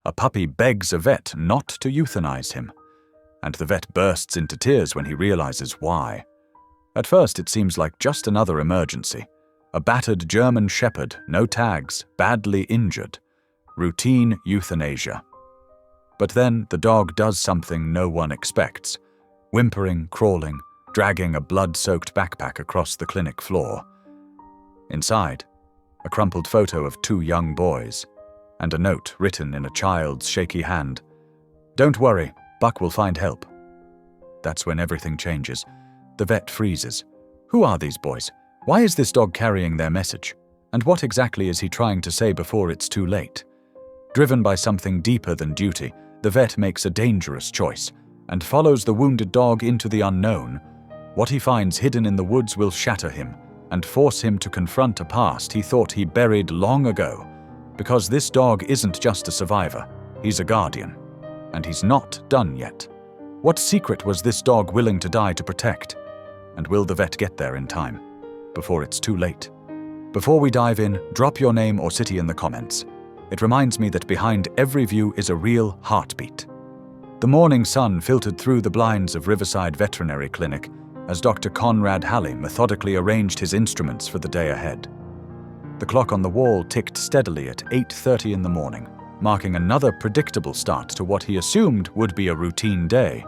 A puppy begs a vet not to euthanize him, and the vet bursts into tears when he realizes why. At first, it seems like just another emergency. A battered German shepherd, no tags, badly injured. Routine euthanasia. But then the dog does something no one expects. Whimpering, crawling, dragging a blood-soaked backpack across the clinic floor. Inside, a crumpled photo of 2 young boys, and a note written in a child's shaky hand. "Don't worry, Buck will find help." That's when everything changes. The vet freezes. Who are these boys? Why is this dog carrying their message? And what exactly is he trying to say before it's too late? Driven by something deeper than duty, the vet makes a dangerous choice and follows the wounded dog into the unknown. What he finds hidden in the woods will shatter him and force him to confront a past he thought he buried long ago. Because this dog isn't just a survivor, he's a guardian. And he's not done yet. What secret was this dog willing to die to protect? And will the vet get there in time, before it's too late? Before we dive in, drop your name or city in the comments. It reminds me that behind every view is a real heartbeat. The morning sun filtered through the blinds of Riverside Veterinary Clinic as Dr. Conrad Halley methodically arranged his instruments for the day ahead. The clock on the wall ticked steadily at 8:30 in the morning, marking another predictable start to what he assumed would be a routine day.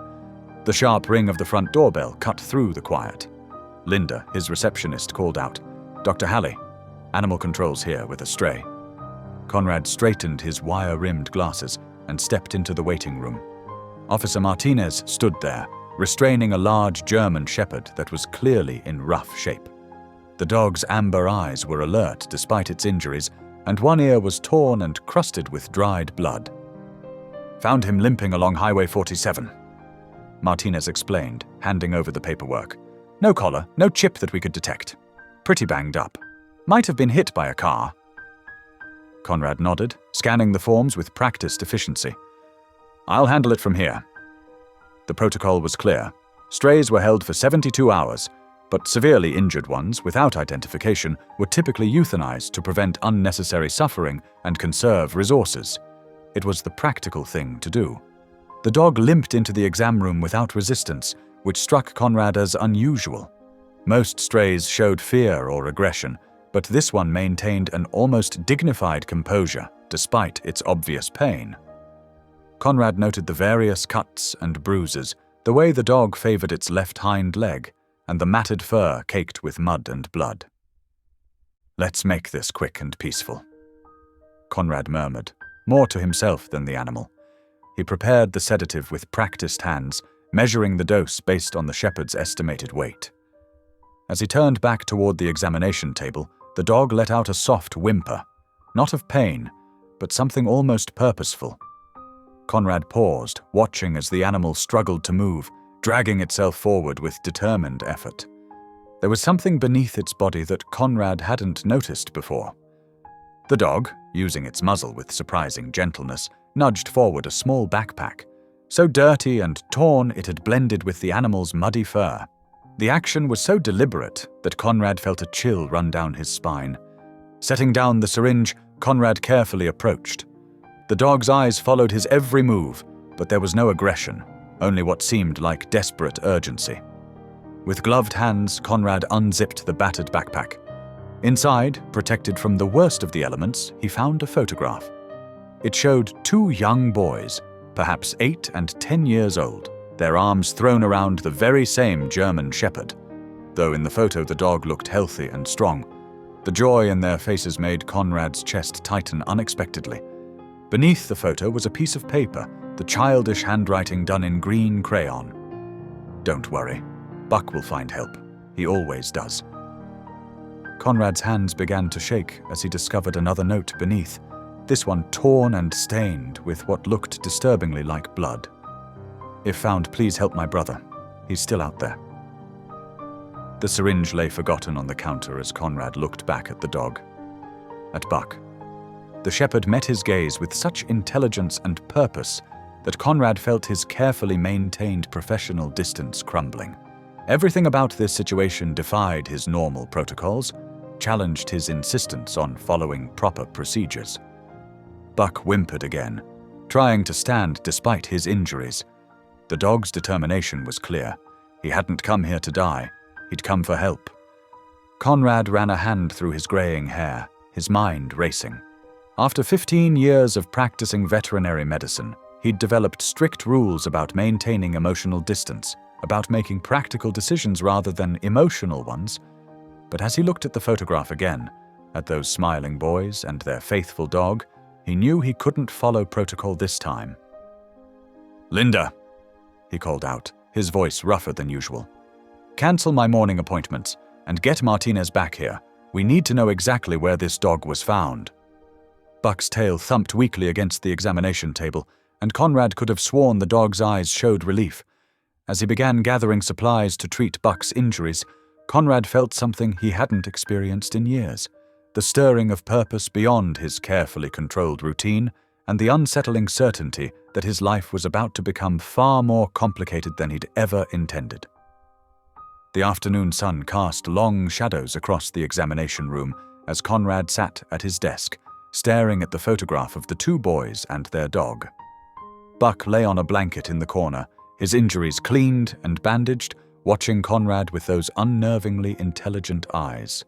The sharp ring of the front doorbell cut through the quiet. Linda, his receptionist, called out, "Dr. Halley, animal control's here with a stray." Conrad straightened his wire-rimmed glasses and stepped into the waiting room. Officer Martinez stood there, restraining a large German shepherd that was clearly in rough shape. The dog's amber eyes were alert despite its injuries, and one ear was torn and crusted with dried blood. "Found him limping along Highway 47. Martinez explained, handing over the paperwork. "No collar, no chip that we could detect. Pretty banged up. Might have been hit by a car." Conrad nodded, scanning the forms with practiced efficiency. "I'll handle it from here." The protocol was clear. Strays were held for 72 hours, but severely injured ones, without identification, were typically euthanized to prevent unnecessary suffering and conserve resources. It was the practical thing to do. The dog limped into the exam room without resistance, which struck Conrad as unusual. Most strays showed fear or aggression, but this one maintained an almost dignified composure, despite its obvious pain. Conrad noted the various cuts and bruises, the way the dog favored its left hind leg, and the matted fur caked with mud and blood. "Let's make this quick and peaceful," Conrad murmured, more to himself than the animal. He prepared the sedative with practiced hands, measuring the dose based on the shepherd's estimated weight. As he turned back toward the examination table, the dog let out a soft whimper, not of pain, but something almost purposeful. Conrad paused, watching as the animal struggled to move, dragging itself forward with determined effort. There was something beneath its body that Conrad hadn't noticed before. The dog, using its muzzle with surprising gentleness, nudged forward a small backpack, so dirty and torn it had blended with the animal's muddy fur. The action was so deliberate that Conrad felt a chill run down his spine. Setting down the syringe, Conrad carefully approached. The dog's eyes followed his every move, but there was no aggression, only what seemed like desperate urgency. With gloved hands, Conrad unzipped the battered backpack. Inside, protected from the worst of the elements, he found a photograph. It showed 2 young boys, perhaps 8 and 10 years old, their arms thrown around the very same German shepherd, though in the photo the dog looked healthy and strong. The joy in their faces made Conrad's chest tighten unexpectedly. Beneath the photo was a piece of paper, the childish handwriting done in green crayon. "Don't worry, Buck will find help. He always does." Conrad's hands began to shake as he discovered another note beneath, this one torn and stained with what looked disturbingly like blood. "If found, please help my brother. He's still out there." The syringe lay forgotten on the counter as Conrad looked back at the dog. At Buck. The shepherd met his gaze with such intelligence and purpose that Conrad felt his carefully maintained professional distance crumbling. Everything about this situation defied his normal protocols, challenged his insistence on following proper procedures. Buck whimpered again, trying to stand despite his injuries. The dog's determination was clear. He hadn't come here to die. He'd come for help. Conrad ran a hand through his graying hair, his mind racing. After 15 years of practicing veterinary medicine, he'd developed strict rules about maintaining emotional distance, about making practical decisions rather than emotional ones. But as he looked at the photograph again, at those smiling boys and their faithful dog, he knew he couldn't follow protocol this time. "Linda," he called out, his voice rougher than usual. "Cancel my morning appointments and get Martinez back here. We need to know exactly where this dog was found." Buck's tail thumped weakly against the examination table, and Conrad could have sworn the dog's eyes showed relief. As he began gathering supplies to treat Buck's injuries, Conrad felt something he hadn't experienced in years, the stirring of purpose beyond his carefully controlled routine, and the unsettling certainty that his life was about to become far more complicated than he'd ever intended. The afternoon sun cast long shadows across the examination room as Conrad sat at his desk, staring at the photograph of the two boys and their dog. Buck lay on a blanket in the corner, his injuries cleaned and bandaged, watching Conrad with those unnervingly intelligent eyes.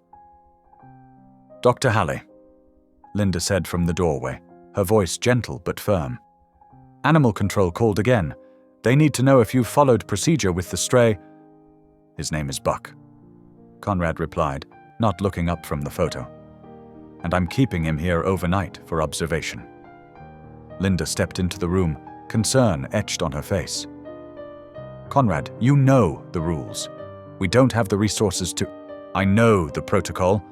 "Dr. Halley," Linda said from the doorway, her voice gentle but firm. "Animal control called again. They need to know if you followed procedure with the stray—" "His name is Buck," Conrad replied, not looking up from the photo. "And I'm keeping him here overnight for observation." Linda stepped into the room, concern etched on her face. "Conrad, you know the rules. We don't have the resources to—" "I know the protocol."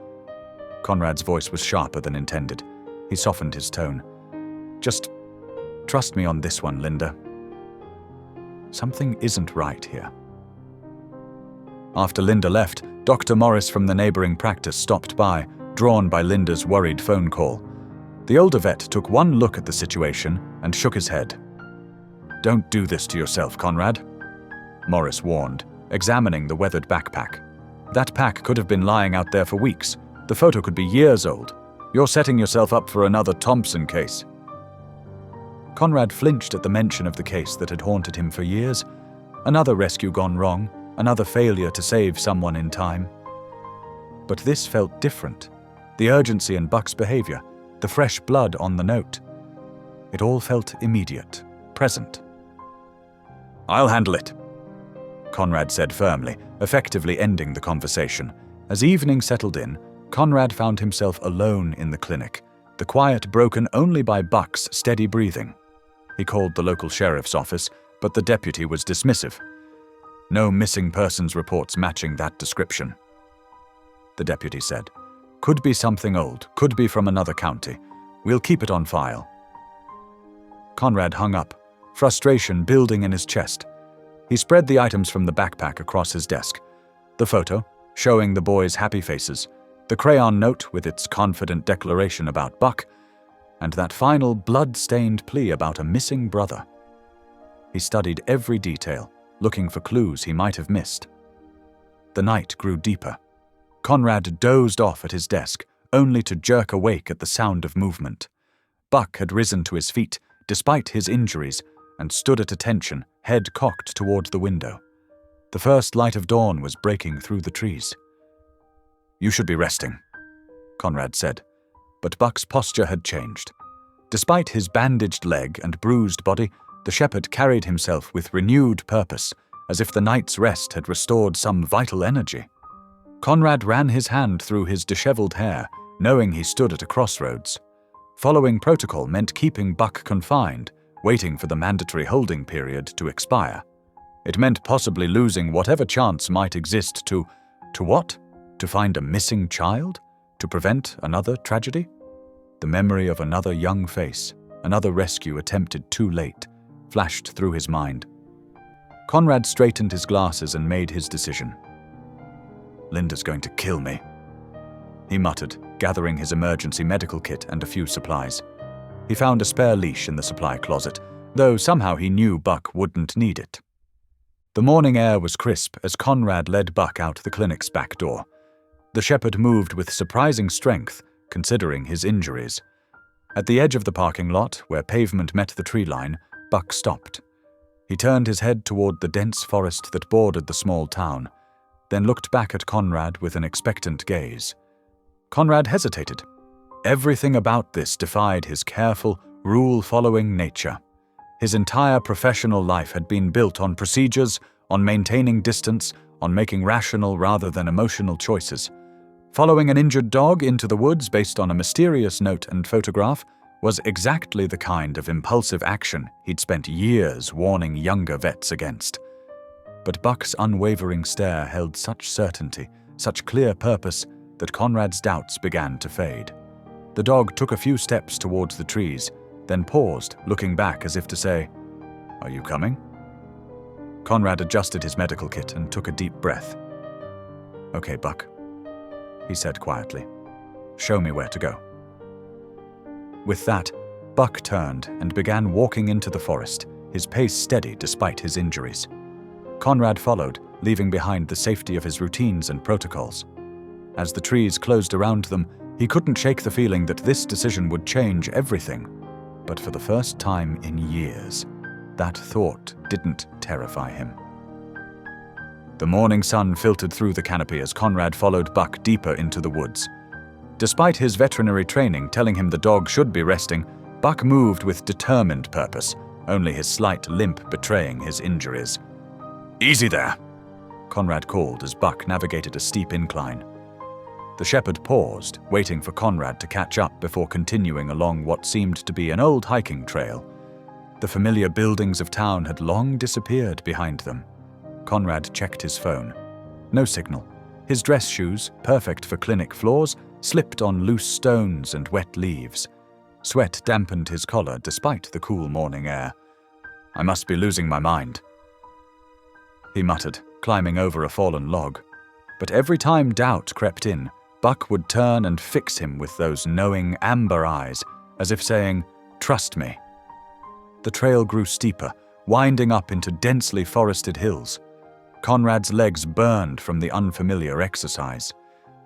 Conrad's voice was sharper than intended. He softened his tone. "Just trust me on this one, Linda. Something isn't right here." After Linda left, Dr. Morris from the neighboring practice stopped by, drawn by Linda's worried phone call. The older vet took one look at the situation and shook his head. "Don't do this to yourself, Conrad," Morris warned, examining the weathered backpack. "That pack could have been lying out there for weeks. The photo could be years old. You're setting yourself up for another Thompson case." Conrad flinched at the mention of the case that had haunted him for years. Another rescue gone wrong, another failure to save someone in time. But this felt different. The urgency in Buck's behavior, the fresh blood on the note. It all felt immediate, present. "I'll handle it," Conrad said firmly, effectively ending the conversation. As evening settled in, Conrad found himself alone in the clinic, the quiet broken only by Buck's steady breathing. He called the local sheriff's office, but the deputy was dismissive. "No missing persons reports matching that description," the deputy said. "Could be something old, could be from another county. We'll keep it on file." Conrad hung up, frustration building in his chest. He spread the items from the backpack across his desk. The photo, showing the boys' happy faces, the crayon note with its confident declaration about Buck, and that final blood-stained plea about a missing brother. He studied every detail, looking for clues he might have missed. The night grew deeper. Conrad dozed off at his desk, only to jerk awake at the sound of movement. Buck had risen to his feet, despite his injuries, and stood at attention, head cocked toward the window. The first light of dawn was breaking through the trees. "You should be resting," Conrad said, but Buck's posture had changed. Despite his bandaged leg and bruised body, the shepherd carried himself with renewed purpose, as if the night's rest had restored some vital energy. Conrad ran his hand through his disheveled hair, knowing he stood at a crossroads. Following protocol meant keeping Buck confined, waiting for the mandatory holding period to expire. It meant possibly losing whatever chance might exist to what? To find a missing child? To prevent another tragedy? The memory of another young face, another rescue attempted too late, flashed through his mind. Conrad straightened his glasses and made his decision. "Linda's going to kill me," he muttered, gathering his emergency medical kit and a few supplies. He found a spare leash in the supply closet, though somehow he knew Buck wouldn't need it. The morning air was crisp as Conrad led Buck out the clinic's back door. The shepherd moved with surprising strength, considering his injuries. At the edge of the parking lot, where pavement met the tree line, Buck stopped. He turned his head toward the dense forest that bordered the small town, then looked back at Conrad with an expectant gaze. Conrad hesitated. Everything about this defied his careful, rule-following nature. His entire professional life had been built on procedures, on maintaining distance, on making rational rather than emotional choices. Following an injured dog into the woods based on a mysterious note and photograph was exactly the kind of impulsive action he'd spent years warning younger vets against. But Buck's unwavering stare held such certainty, such clear purpose, that Conrad's doubts began to fade. The dog took a few steps towards the trees, then paused, looking back as if to say, "Are you coming?" Conrad adjusted his medical kit and took a deep breath. "Okay, Buck," he said quietly. "Show me where to go." With that, Buck turned and began walking into the forest, his pace steady despite his injuries. Conrad followed, leaving behind the safety of his routines and protocols. As the trees closed around them, he couldn't shake the feeling that this decision would change everything. But for the first time in years, that thought didn't terrify him. The morning sun filtered through the canopy as Conrad followed Buck deeper into the woods. Despite his veterinary training telling him the dog should be resting, Buck moved with determined purpose, only his slight limp betraying his injuries. "Easy there," Conrad called as Buck navigated a steep incline. The shepherd paused, waiting for Conrad to catch up before continuing along what seemed to be an old hiking trail. The familiar buildings of town had long disappeared behind them. Conrad checked his phone. No signal. His dress shoes, perfect for clinic floors, slipped on loose stones and wet leaves. Sweat dampened his collar despite the cool morning air. "I must be losing my mind," he muttered, climbing over a fallen log. But every time doubt crept in, Buck would turn and fix him with those knowing amber eyes, as if saying, "Trust me." The trail grew steeper, winding up into densely forested hills. Conrad's legs burned from the unfamiliar exercise.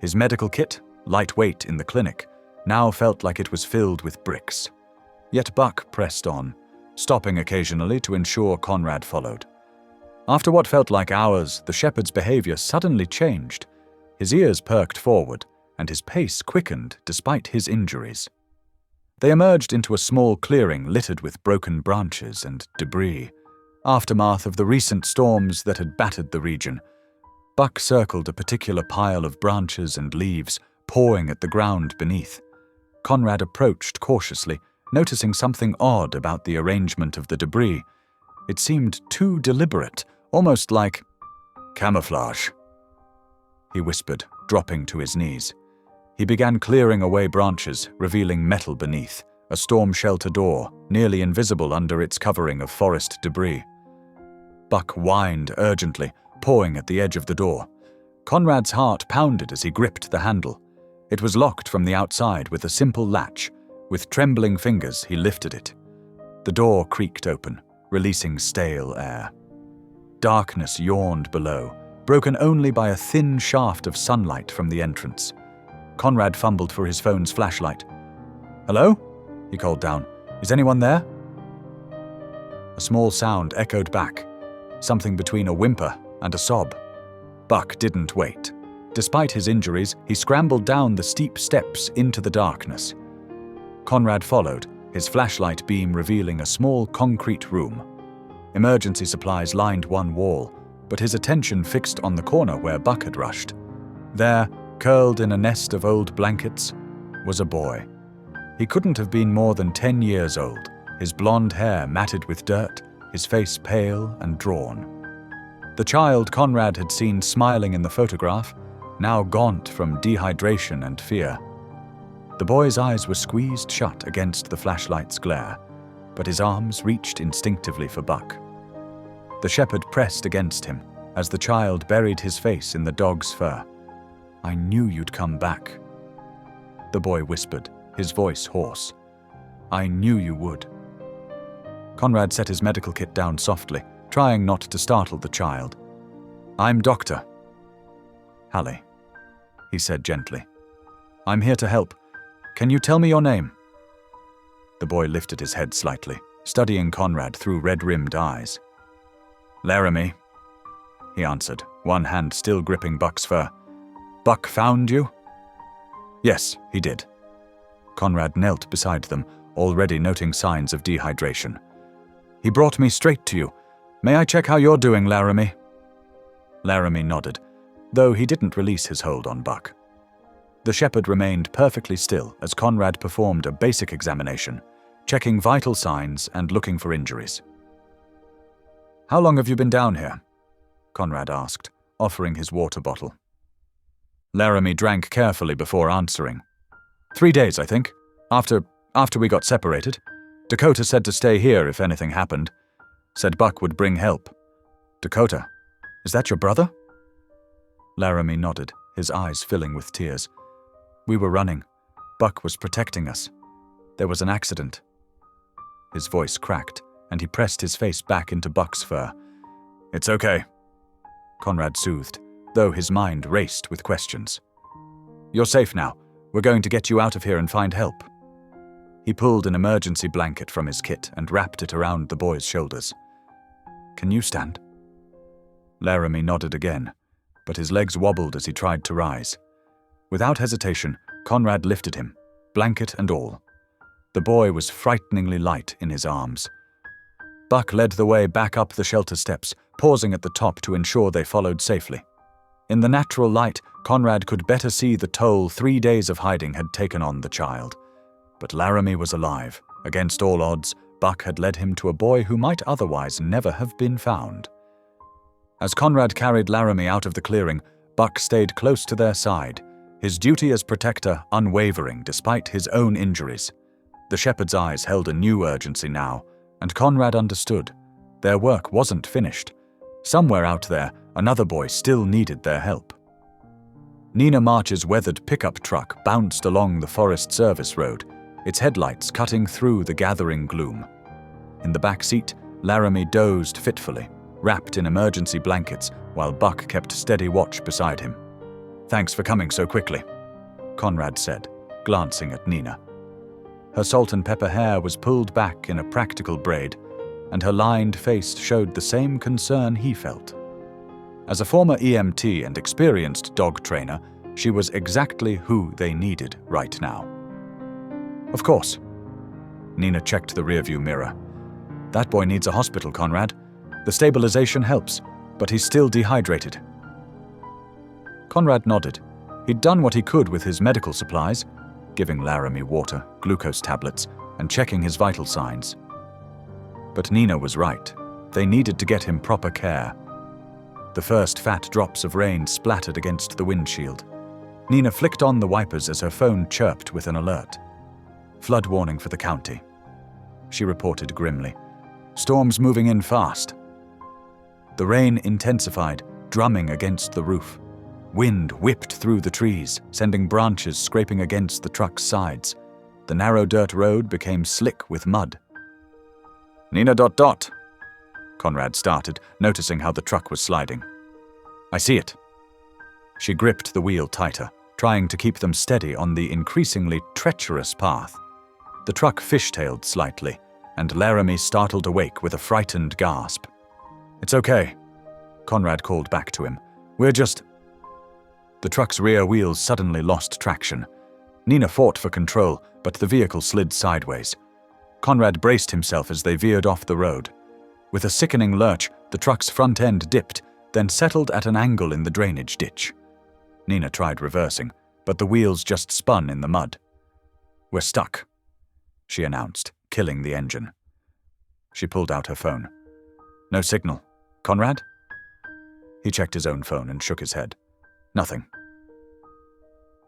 His medical kit, lightweight in the clinic, now felt like it was filled with bricks. Yet Buck pressed on, stopping occasionally to ensure Conrad followed. After what felt like hours, the shepherd's behavior suddenly changed. His ears perked forward, and his pace quickened despite his injuries. They emerged into a small clearing littered with broken branches and debris, aftermath of the recent storms that had battered the region. Buck circled a particular pile of branches and leaves, pawing at the ground beneath. Conrad approached cautiously, noticing something odd about the arrangement of the debris. It seemed too deliberate, almost like camouflage, he whispered, dropping to his knees. He began clearing away branches, revealing metal beneath, a storm shelter door, nearly invisible under its covering of forest debris. Buck whined urgently, pawing at the edge of the door. Conrad's heart pounded as he gripped the handle. It was locked from the outside with a simple latch. With trembling fingers, he lifted it. The door creaked open, releasing stale air. Darkness yawned below, broken only by a thin shaft of sunlight from the entrance. Conrad fumbled for his phone's flashlight. "Hello?" he called down. "Is anyone there?" A small sound echoed back, something between a whimper and a sob. Buck didn't wait. Despite his injuries, he scrambled down the steep steps into the darkness. Conrad followed, his flashlight beam revealing a small concrete room. Emergency supplies lined one wall, but his attention fixed on the corner where Buck had rushed. There, curled in a nest of old blankets, was a boy. He couldn't have been more than 10 years old, his blonde hair matted with dirt, his face pale and drawn. The child Conrad had seen smiling in the photograph, now gaunt from dehydration and fear. The boy's eyes were squeezed shut against the flashlight's glare, but his arms reached instinctively for Buck. The shepherd pressed against him as the child buried his face in the dog's fur. "I knew you'd come back," the boy whispered, his voice hoarse. "I knew you would." Conrad set his medical kit down softly, trying not to startle the child. "I'm Dr. Hallie," he said gently. "I'm here to help. Can you tell me your name?" The boy lifted his head slightly, studying Conrad through red-rimmed eyes. "Laramie," he answered, one hand still gripping Buck's fur. "Buck found you?" "Yes, he did." Conrad knelt beside them, already noting signs of dehydration. "He brought me straight to you. May I check how you're doing, Laramie?" Laramie nodded, though he didn't release his hold on Buck. The shepherd remained perfectly still as Conrad performed a basic examination, checking vital signs and looking for injuries. "How long have you been down here?" Conrad asked, offering his water bottle. Laramie drank carefully before answering. 3 days, I think. After we got separated. Dakota said to stay here if anything happened. Said Buck would bring help." "Dakota? Is that your brother?" Laramie nodded, his eyes filling with tears. "We were running. Buck was protecting us. There was an accident." His voice cracked, and he pressed his face back into Buck's fur. "It's okay," Conrad soothed, though his mind raced with questions. "You're safe now. We're going to get you out of here and find help." He pulled an emergency blanket from his kit and wrapped it around the boy's shoulders. "Can you stand?" Laramie nodded again, but his legs wobbled as he tried to rise. Without hesitation, Conrad lifted him, blanket and all. The boy was frighteningly light in his arms. Buck led the way back up the shelter steps, pausing at the top to ensure they followed safely. In the natural light, Conrad could better see the toll 3 days of hiding had taken on the child. But Laramie was alive. Against all odds, Buck had led him to a boy who might otherwise never have been found. As Conrad carried Laramie out of the clearing, Buck stayed close to their side, his duty as protector unwavering despite his own injuries. The shepherd's eyes held a new urgency now, and Conrad understood. Their work wasn't finished. Somewhere out there, another boy still needed their help. Nina March's weathered pickup truck bounced along the Forest Service road, its headlights cutting through the gathering gloom. In the back seat, Laramie dozed fitfully, wrapped in emergency blankets, while Buck kept steady watch beside him. "Thanks for coming so quickly," Conrad said, glancing at Nina. Her salt and pepper hair was pulled back in a practical braid, and her lined face showed the same concern he felt. As a former EMT and experienced dog trainer, she was exactly who they needed right now. "Of course." Nina checked the rearview mirror. "That boy needs a hospital, Conrad. The stabilization helps, but he's still dehydrated." Conrad nodded. He'd done what he could with his medical supplies, giving Laramie water, glucose tablets, and checking his vital signs. But Nina was right. They needed to get him proper care. The first fat drops of rain splattered against the windshield. Nina flicked on the wipers as her phone chirped with an alert. "Flood warning for the county," she reported grimly. "Storm's moving in fast." The rain intensified, drumming against the roof. Wind whipped through the trees, sending branches scraping against the truck's sides. The narrow dirt road became slick with mud. "Nina ... Conrad started, noticing how the truck was sliding. "I see it." She gripped the wheel tighter, trying to keep them steady on the increasingly treacherous path. The truck fishtailed slightly, and Laramie startled awake with a frightened gasp. "It's okay," Conrad called back to him. "We're just—" The truck's rear wheels suddenly lost traction. Nina fought for control, but the vehicle slid sideways. Conrad braced himself as they veered off the road. With a sickening lurch, the truck's front end dipped, then settled at an angle in the drainage ditch. Nina tried reversing, but the wheels just spun in the mud. "We're stuck," she announced, killing the engine. She pulled out her phone. "No signal. Conrad?" He checked his own phone and shook his head. "Nothing."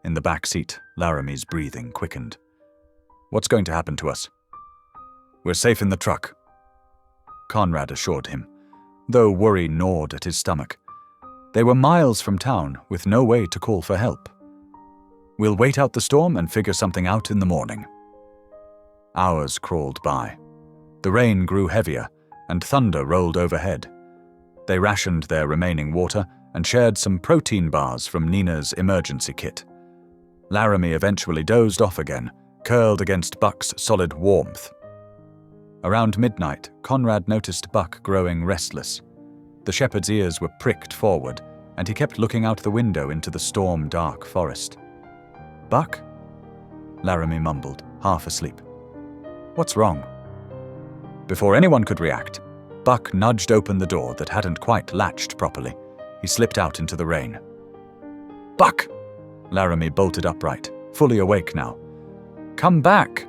In the back seat, Laramie's breathing quickened. "What's going to happen to us?" "We're safe in the truck," Conrad assured him, though worry gnawed at his stomach. They were miles from town, with no way to call for help. "We'll wait out the storm and figure something out in the morning." Hours crawled by. The rain grew heavier, and thunder rolled overhead. They rationed their remaining water and shared some protein bars from Nina's emergency kit. Laramie eventually dozed off again, curled against Buck's solid warmth. Around midnight, Conrad noticed Buck growing restless. The shepherd's ears were pricked forward, and he kept looking out the window into the storm-dark forest. "Buck?" Laramie mumbled, half asleep. "What's wrong?" Before anyone could react, Buck nudged open the door that hadn't quite latched properly. He slipped out into the rain. "Buck!" Laramie bolted upright, fully awake now. "Come back!"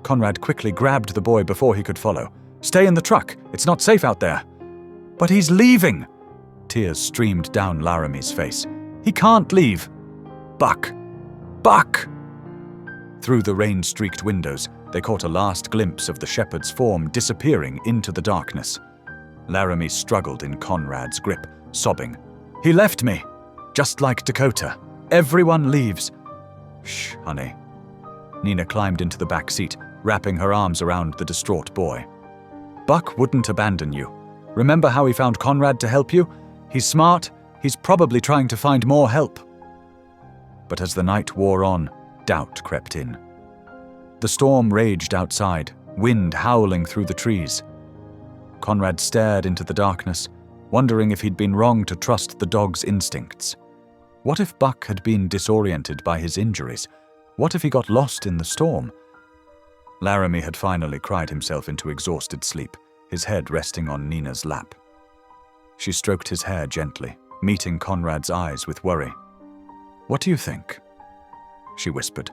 Conrad quickly grabbed the boy before he could follow. "Stay in the truck. It's not safe out there." "But he's leaving!" Tears streamed down Laramie's face. "He can't leave!" "Buck! Buck!" Through the rain-streaked windows, they caught a last glimpse of the shepherd's form disappearing into the darkness. Laramie struggled in Conrad's grip, sobbing. "He left me! Just like Dakota. Everyone leaves." "Shh, honey." Nina climbed into the back seat, wrapping her arms around the distraught boy. "Buck wouldn't abandon you. Remember how he found Conrad to help you? He's smart. He's probably trying to find more help." But as the night wore on, doubt crept in. The storm raged outside, wind howling through the trees. Conrad stared into the darkness, wondering if he'd been wrong to trust the dog's instincts. What if Buck had been disoriented by his injuries? What if he got lost in the storm? Laramie had finally cried himself into exhausted sleep, his head resting on Nina's lap. She stroked his hair gently, meeting Conrad's eyes with worry. "What do you think?" she whispered.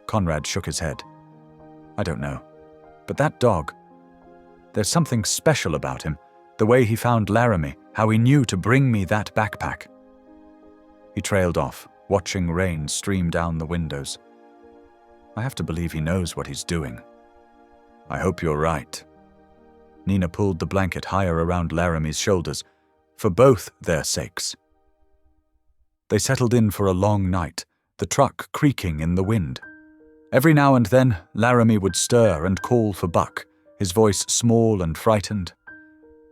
Conrad shook his head. "I don't know. But that dog, there's something special about him, the way he found Laramie, how he knew to bring me that backpack." He trailed off, watching rain stream down the windows. "I have to believe he knows what he's doing." "I hope you're right." Nina pulled the blanket higher around Laramie's shoulders, for both their sakes. They settled in for a long night, the truck creaking in the wind. Every now and then, Laramie would stir and call for Buck, his voice small and frightened.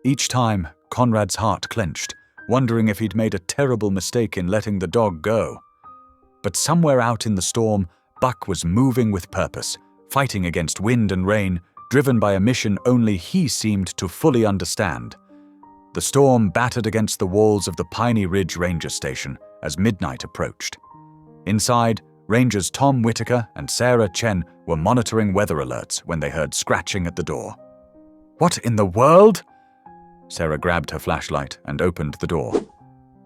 Each time, Conrad's heart clenched, wondering if he'd made a terrible mistake in letting the dog go. But somewhere out in the storm, Buck was moving with purpose, fighting against wind and rain, driven by a mission only he seemed to fully understand. The storm battered against the walls of the Piney Ridge Ranger Station as midnight approached. Inside, Rangers Tom Whitaker and Sarah Chen were monitoring weather alerts when they heard scratching at the door. "What in the world?" Sarah grabbed her flashlight and opened the door.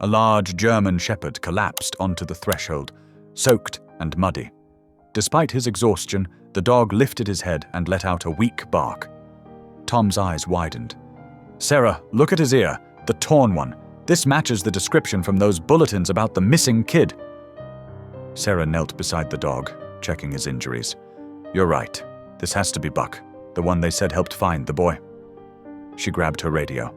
A large German shepherd collapsed onto the threshold, soaked and muddy. Despite his exhaustion, the dog lifted his head and let out a weak bark. Tom's eyes widened. "Sarah, look at his ear, the torn one. This matches the description from those bulletins about the missing kid." Sarah knelt beside the dog, checking his injuries. "You're right. This has to be Buck, the one they said helped find the boy." She grabbed her radio.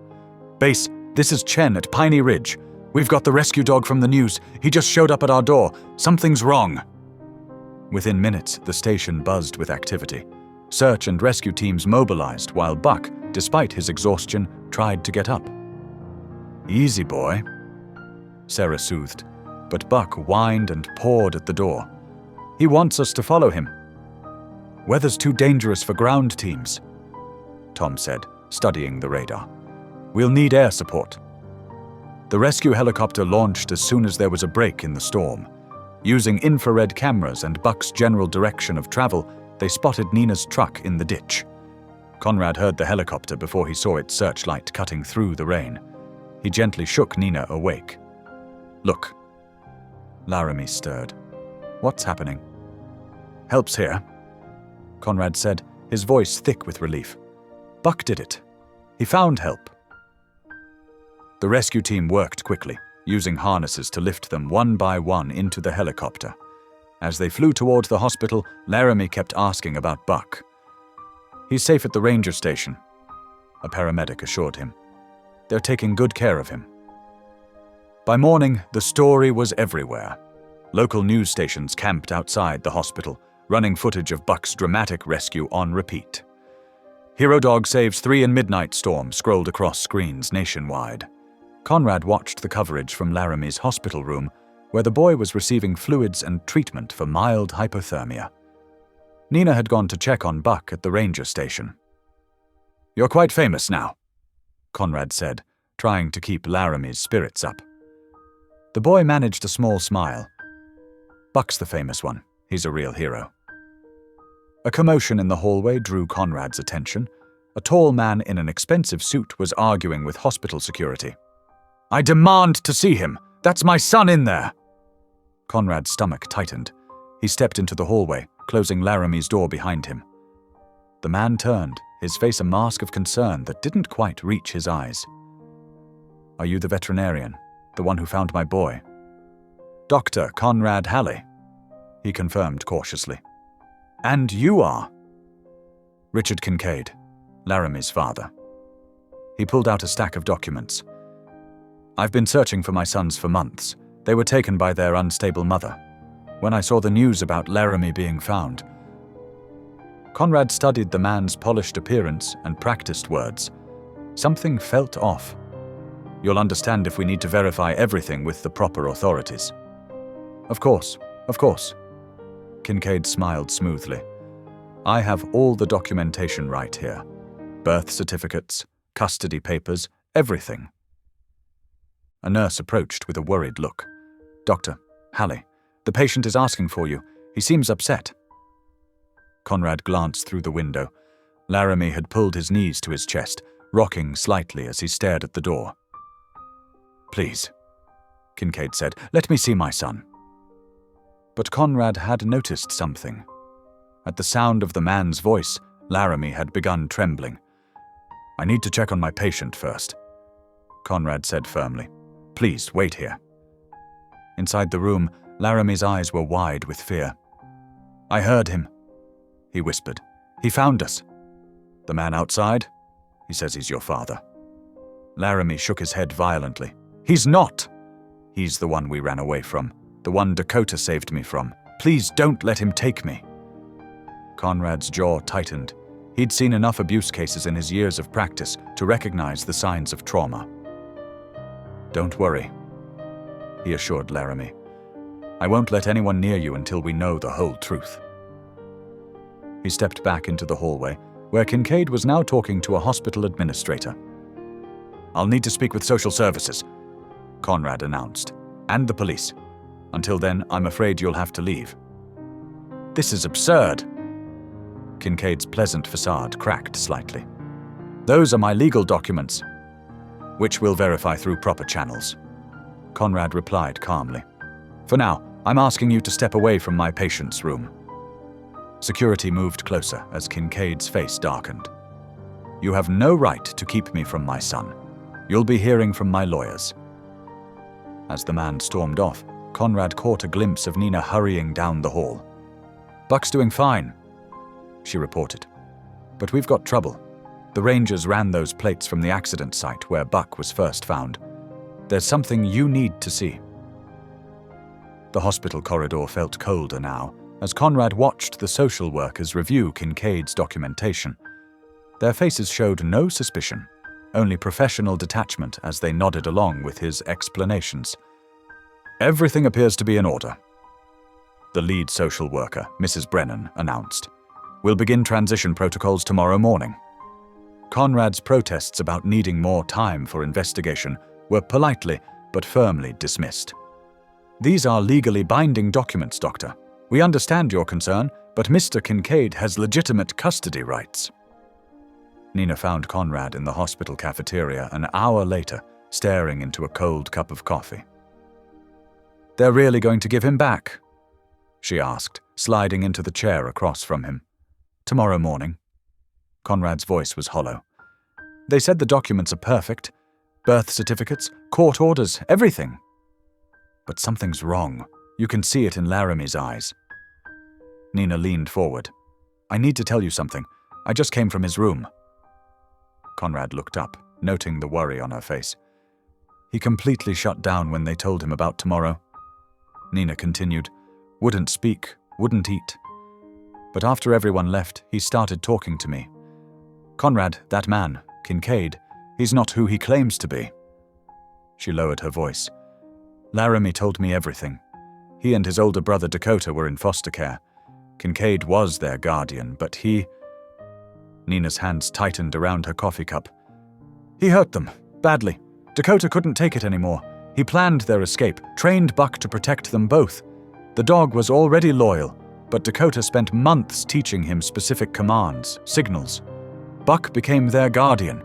"Base, this is Chen at Piney Ridge. We've got the rescue dog from the news. He just showed up at our door. Something's wrong." Within minutes, the station buzzed with activity. Search and rescue teams mobilized while Buck, despite his exhaustion, tried to get up. "Easy, boy," Sarah soothed, but Buck whined and pawed at the door. "He wants us to follow him." "Weather's too dangerous for ground teams," Tom said, studying the radar. "We'll need air support." The rescue helicopter launched as soon as there was a break in the storm. Using infrared cameras and Buck's general direction of travel, they spotted Nina's truck in the ditch. Conrad heard the helicopter before he saw its searchlight cutting through the rain. He gently shook Nina awake. "Look." Laramie stirred. "What's happening?" "Help's here," Conrad said, his voice thick with relief. "Buck did it. He found help." The rescue team worked quickly, using harnesses to lift them one by one into the helicopter. As they flew toward the hospital, Laramie kept asking about Buck. "He's safe at the ranger station," a paramedic assured him. "They're taking good care of him." By morning, the story was everywhere. Local news stations camped outside the hospital, running footage of Buck's dramatic rescue on repeat. "Hero Dog Saves 3 in Midnight Storm" scrolled across screens nationwide. Conrad watched the coverage from Laramie's hospital room, where the boy was receiving fluids and treatment for mild hypothermia. Nina had gone to check on Buck at the ranger station. "You're quite famous now," Conrad said, trying to keep Laramie's spirits up. The boy managed a small smile. "Buck's the famous one. He's a real hero." A commotion in the hallway drew Conrad's attention. A tall man in an expensive suit was arguing with hospital security. "I demand to see him! That's my son in there!" Conrad's stomach tightened. He stepped into the hallway, closing Laramie's door behind him. The man turned, his face a mask of concern that didn't quite reach his eyes. "Are you the veterinarian, the one who found my boy?" "Dr. Conrad Halley," he confirmed cautiously. "And you are?" "Richard Kincaid, Laramie's father." He pulled out a stack of documents. "I've been searching for my sons for months. They were taken by their unstable mother. When I saw the news about Laramie being found..." Conrad studied the man's polished appearance and practiced words. Something felt off. "You'll understand if we need to verify everything with the proper authorities." Of course. Kincaid smiled smoothly. "I have all the documentation right here. Birth certificates, custody papers, everything." A nurse approached with a worried look. "Dr. Halley, the patient is asking for you. He seems upset." Conrad glanced through the window. Laramie had pulled his knees to his chest, rocking slightly as he stared at the door. "Please," Kincaid said, "let me see my son." But Conrad had noticed something. At the sound of the man's voice, Laramie had begun trembling. "I need to check on my patient first," Conrad said firmly. "Please, wait here." Inside the room, Laramie's eyes were wide with fear. "I heard him," he whispered. "He found us." "The man outside? He says he's your father." Laramie shook his head violently. "He's not! He's the one we ran away from, the one Dakota saved me from. Please don't let him take me." Conrad's jaw tightened. He'd seen enough abuse cases in his years of practice to recognize the signs of trauma. "Don't worry," he assured Laramie. "I won't let anyone near you until we know the whole truth." He stepped back into the hallway, where Kincaid was now talking to a hospital administrator. "I'll need to speak with social services," Conrad announced, "and the police. Until then, I'm afraid you'll have to leave." "This is absurd." Kincaid's pleasant facade cracked slightly. "Those are my legal documents, which we'll verify through proper channels," Conrad replied calmly. "For now, I'm asking you to step away from my patient's room." Security moved closer as Kincaid's face darkened. "You have no right to keep me from my son. You'll be hearing from my lawyers." As the man stormed off, Conrad caught a glimpse of Nina hurrying down the hall. "Buck's doing fine," she reported. "But we've got trouble. The Rangers ran those plates from the accident site where Buck was first found. There's something you need to see." The hospital corridor felt colder now, as Conrad watched the social workers review Kincaid's documentation. Their faces showed no suspicion, only professional detachment as they nodded along with his explanations. "Everything appears to be in order," the lead social worker, Mrs. Brennan, announced. "We'll begin transition protocols tomorrow morning." Conrad's protests about needing more time for investigation were politely but firmly dismissed. "These are legally binding documents, Doctor. We understand your concern, but Mr. Kincaid has legitimate custody rights." Nina found Conrad in the hospital cafeteria an hour later, staring into a cold cup of coffee. "They're really going to give him back?" she asked, sliding into the chair across from him. "Tomorrow morning." Conrad's voice was hollow. "They said the documents are perfect. Birth certificates, court orders, everything. But something's wrong. You can see it in Laramie's eyes." Nina leaned forward. "I need to tell you something. I just came from his room." Conrad looked up, noting the worry on her face. "He completely shut down when they told him about tomorrow," Nina continued. "Wouldn't speak, wouldn't eat. But after everyone left, he started talking to me. Conrad, that man, Kincaid, he's not who he claims to be." She lowered her voice. "Laramie told me everything. He and his older brother Dakota were in foster care. Kincaid was their guardian, but he... Nina's hands tightened around her coffee cup. He hurt them, badly. Dakota couldn't take it anymore. He planned their escape, trained Buck to protect them both. The dog was already loyal, but Dakota spent months teaching him specific commands, signals. Buck became their guardian.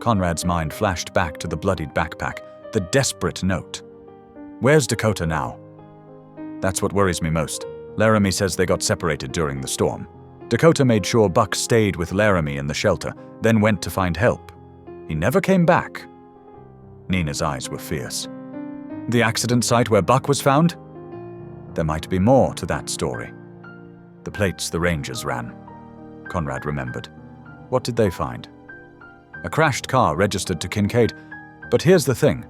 Conrad's mind flashed back to the bloodied backpack, the desperate note. Where's Dakota now? That's what worries me most. Laramie says they got separated during the storm. Dakota made sure Buck stayed with Laramie in the shelter, then went to find help. He never came back. Nina's eyes were fierce. The accident site where Buck was found? There might be more to that story. The plates the Rangers ran. Conrad remembered. What did they find? A crashed car registered to Kincaid. But here's the thing.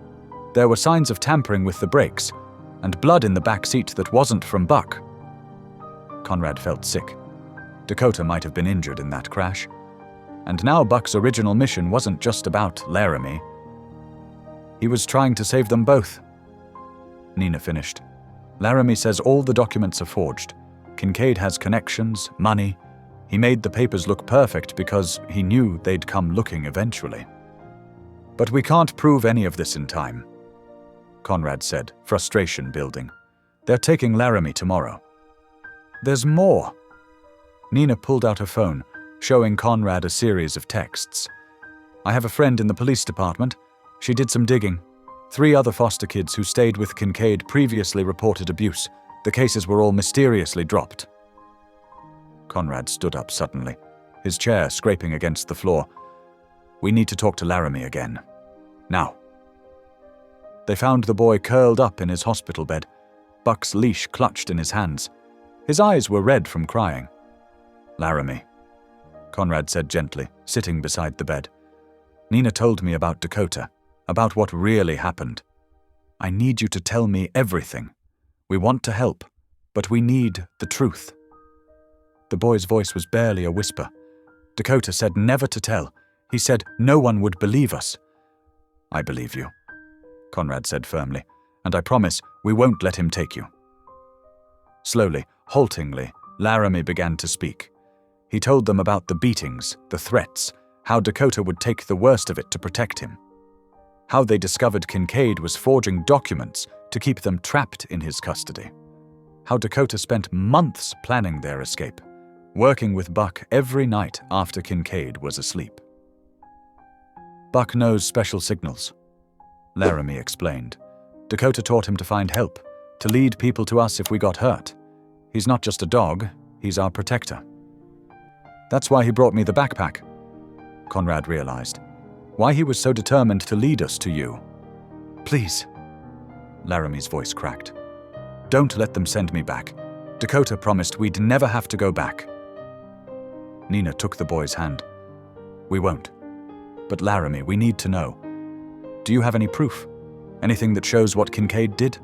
There were signs of tampering with the brakes, and blood in the back seat that wasn't from Buck. Conrad felt sick. Dakota might have been injured in that crash. And now Buck's original mission wasn't just about Laramie. He was trying to save them both. Nina finished. Laramie says all the documents are forged. Kincaid has connections, money. He made the papers look perfect because he knew they'd come looking eventually. But we can't prove any of this in time, Conrad said, frustration building. They're taking Laramie tomorrow. There's more. Nina pulled out her phone, showing Conrad a series of texts. I have a friend in the police department. She did some digging. 3 other foster kids who stayed with Kincaid previously reported abuse. The cases were all mysteriously dropped. Conrad stood up suddenly, his chair scraping against the floor. We need to talk to Laramie again. Now. They found the boy curled up in his hospital bed, Buck's leash clutched in his hands. His eyes were red from crying. Laramie, Conrad said gently, sitting beside the bed. Nina told me about Dakota, about what really happened. I need you to tell me everything. We want to help, but we need the truth. The boy's voice was barely a whisper. Dakota said never to tell. He said no one would believe us. I believe you, Conrad said firmly, and I promise we won't let him take you. Slowly, haltingly, Laramie began to speak. He told them about the beatings, the threats, how Dakota would take the worst of it to protect him. How they discovered Kincaid was forging documents to keep them trapped in his custody. How Dakota spent months planning their escape, working with Buck every night after Kincaid was asleep. Buck knows special signals, Laramie explained. Dakota taught him to find help, to lead people to us if we got hurt. He's not just a dog, he's our protector. That's why he brought me the backpack, Conrad realized. Why he was so determined to lead us to you. Please, Laramie's voice cracked. Don't let them send me back. Dakota promised we'd never have to go back. Nina took the boy's hand. We won't. But Laramie, we need to know. Do you have any proof? Anything that shows what Kincaid did?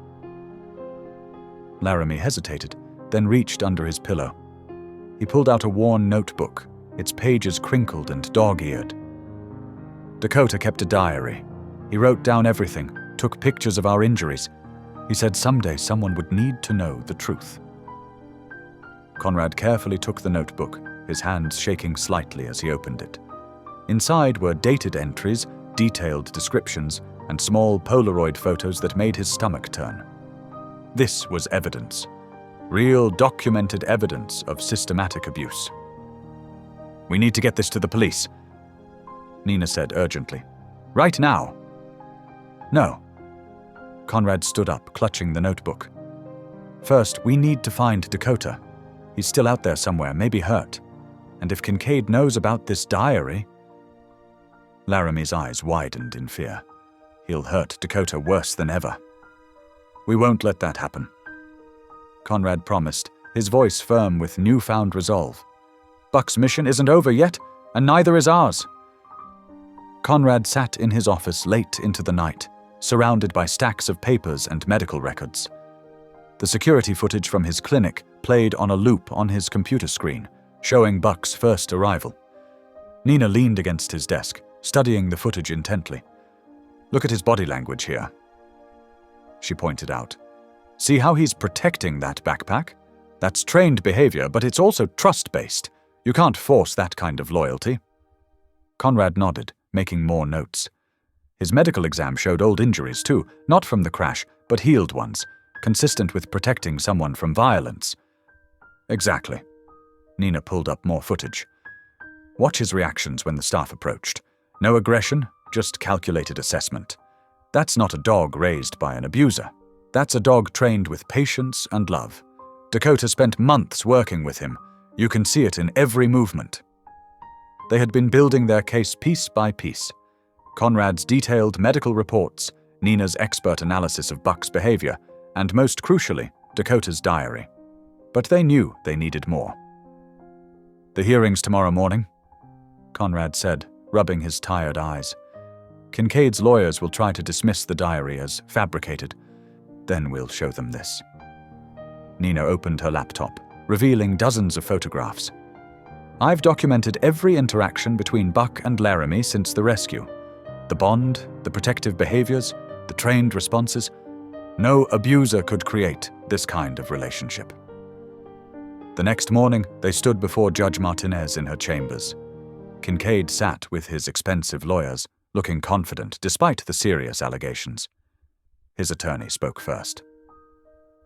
Laramie hesitated, then reached under his pillow. He pulled out a worn notebook, its pages crinkled and dog-eared. Dakota kept a diary. He wrote down everything, took pictures of our injuries. He said someday someone would need to know the truth. Conrad carefully took the notebook, his hands shaking slightly as he opened it. Inside were dated entries, detailed descriptions, and small Polaroid photos that made his stomach turn. This was evidence. Real documented evidence of systematic abuse. We need to get this to the police, Nina said urgently. Right now. No. Conrad stood up, clutching the notebook. First, we need to find Dakota. He's still out there somewhere, maybe hurt. And if Kincaid knows about this diary... Laramie's eyes widened in fear. He'll hurt Dakota worse than ever. We won't let that happen, Conrad promised, his voice firm with newfound resolve. Buck's mission isn't over yet, and neither is ours. Conrad sat in his office late into the night, surrounded by stacks of papers and medical records. The security footage from his clinic played on a loop on his computer screen, showing Buck's first arrival. Nina leaned against his desk, studying the footage intently. Look at his body language here, she pointed out. See how he's protecting that backpack? That's trained behavior, but it's also trust-based. You can't force that kind of loyalty. Conrad nodded, making more notes. His medical exam showed old injuries too, not from the crash, but healed ones, consistent with protecting someone from violence. Exactly. Nina pulled up more footage. Watch his reactions when the staff approached. No aggression, just calculated assessment. That's not a dog raised by an abuser. That's a dog trained with patience and love. Dakota spent months working with him. You can see it in every movement. They had been building their case piece by piece. Conrad's detailed medical reports, Nina's expert analysis of Buck's behavior, and most crucially, Dakota's diary. But they knew they needed more. The hearing's tomorrow morning, Conrad said, rubbing his tired eyes. Kincaid's lawyers will try to dismiss the diary as fabricated. Then we'll show them this. Nina opened her laptop, revealing dozens of photographs. I've documented every interaction between Buck and Laramie since the rescue. The bond, the protective behaviors, the trained responses. No abuser could create this kind of relationship. The next morning, they stood before Judge Martinez in her chambers. Kincaid sat with his expensive lawyers, looking confident despite the serious allegations. His attorney spoke first.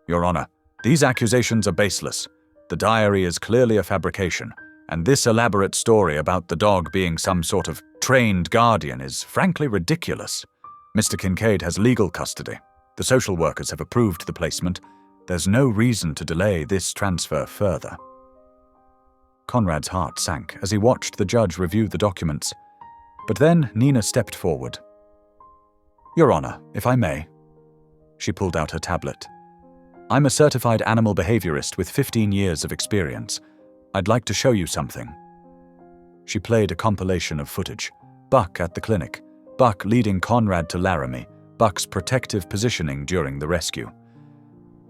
Your Honor, these accusations are baseless. The diary is clearly a fabrication, and this elaborate story about the dog being some sort of trained guardian is frankly ridiculous. Mr. Kincaid has legal custody. The social workers have approved the placement. There's no reason to delay this transfer further. Conrad's heart sank as he watched the judge review the documents. But then Nina stepped forward. Your Honor, if I may. She pulled out her tablet. I'm a certified animal behaviorist with 15 years of experience. I'd like to show you something. She played a compilation of footage. Buck at the clinic. Buck leading Conrad to Laramie. Buck's protective positioning during the rescue.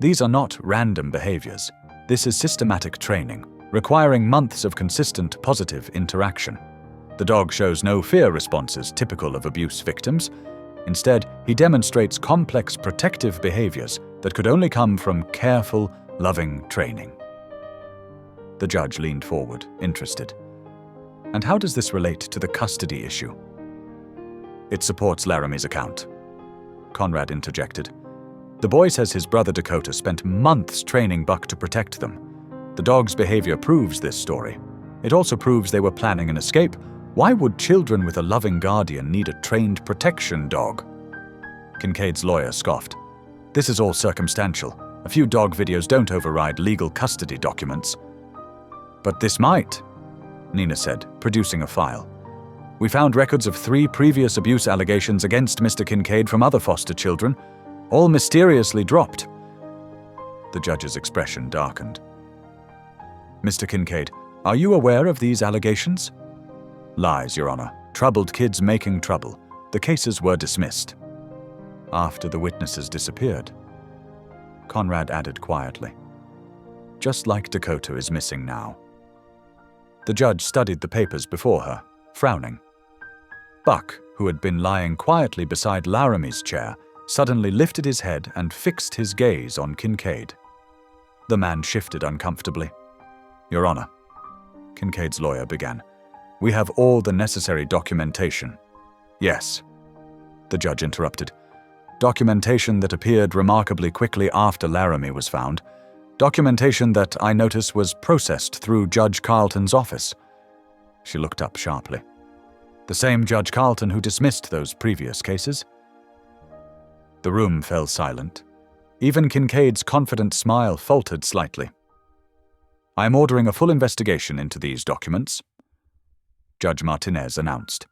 These are not random behaviors. This is systematic training, requiring months of consistent positive interaction. The dog shows no fear responses typical of abuse victims. Instead, he demonstrates complex protective behaviors that could only come from careful, loving training. The judge leaned forward, interested. And how does this relate to the custody issue? It supports Laramie's account. Conrad interjected. The boy says his brother Dakota spent months training Buck to protect them. The dog's behavior proves this story. It also proves they were planning an escape. Why would children with a loving guardian need a trained protection dog? Kincaid's lawyer scoffed. This is all circumstantial. A few dog videos don't override legal custody documents. But this might, Nina said, producing a file. We found records of 3 previous abuse allegations against Mr. Kincaid from other foster children, all mysteriously dropped. The judge's expression darkened. Mr. Kincaid, are you aware of these allegations? Lies, Your Honor. Troubled kids making trouble. The cases were dismissed. After the witnesses disappeared. Conrad added quietly. Just like Dakota is missing now. The judge studied the papers before her, frowning. Buck, who had been lying quietly beside Laramie's chair, suddenly lifted his head and fixed his gaze on Kincaid. The man shifted uncomfortably. Your Honor, Kincaid's lawyer began. We have all the necessary documentation. Yes, the judge interrupted. Documentation that appeared remarkably quickly after Laramie was found. Documentation that I notice was processed through Judge Carlton's office. She looked up sharply. The same Judge Carlton who dismissed those previous cases? The room fell silent. Even Kincaid's confident smile faltered slightly. I am ordering a full investigation into these documents, Judge Martinez announced.